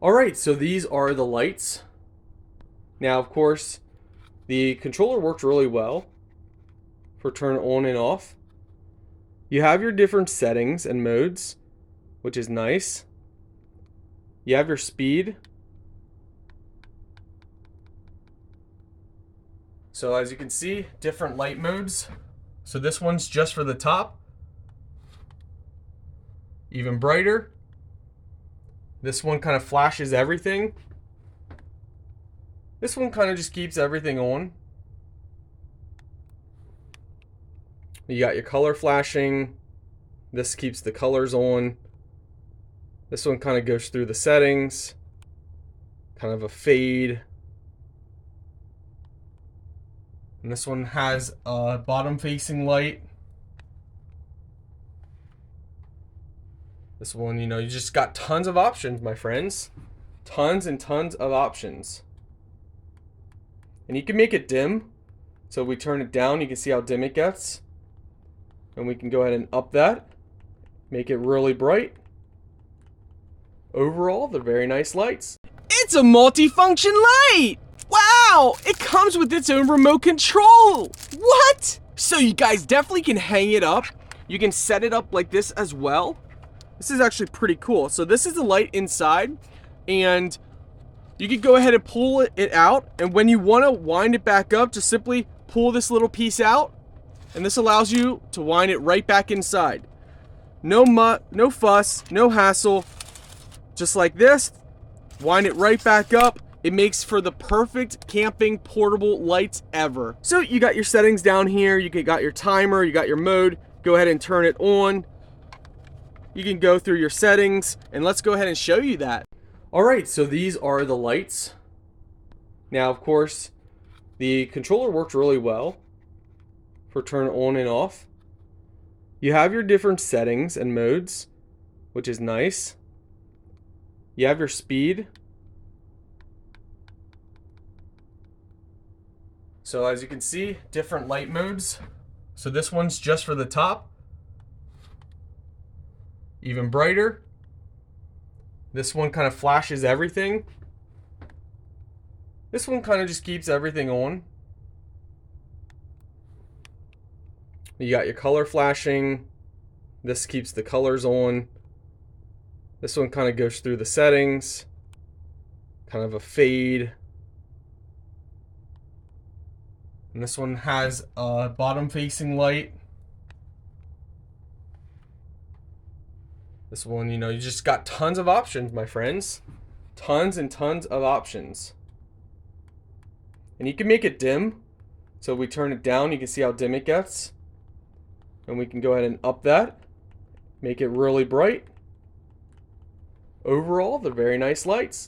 Alright, so these are the lights. Now, of course, the controller works really well for turn on and off. You have your different settings and modes, which is nice. You have your speed. So as you can see, different light modes. So this one's just for the top. Even brighter. This one kind of flashes everything. This one kind of just keeps everything on. You got your color flashing. This keeps the colors on. This one kind of goes through the settings. Kind of a fade. And this one has a bottom facing light. This one, you just got tons of options, my friends. Tons and tons of options. And you can make it dim. So we turn it down, you can see how dim it gets. And we can go ahead and up that. Make it really bright. Overall, they're very nice lights. It's a multi-function light! Wow! It comes with its own remote control! What? So you guys definitely can hang it up. You can set it up like this as well. This is actually pretty cool. So this is the light inside, and you can go ahead and pull it out, and when you want to wind it back up, just simply pull this little piece out, and this allows you to wind it right back inside. No fuss, no hassle. Just like this, wind it right back up. It makes for the perfect camping portable lights ever. So you got your settings down here, you got your timer, you got your mode. Go ahead and turn it on. You can go through your settings, and let's go ahead and show you that. Alright, so these are the lights. Now, of course, the controller works really well for turn on and off. You have your different settings and modes, which is nice. You have your speed. So as you can see, different light modes. So this one's just for the top. Even brighter. This one kind of flashes everything. This one kind of just keeps everything on. You got your color flashing. This keeps the colors on. This one kind of goes through the settings. Kind of a fade. And this one has a bottom facing light. This one, you just got tons of options, my friends. Tons and tons of options. And you can make it dim. So we turn it down, you can see how dim it gets. And we can go ahead and up that. Make it really bright. Overall, they're very nice lights.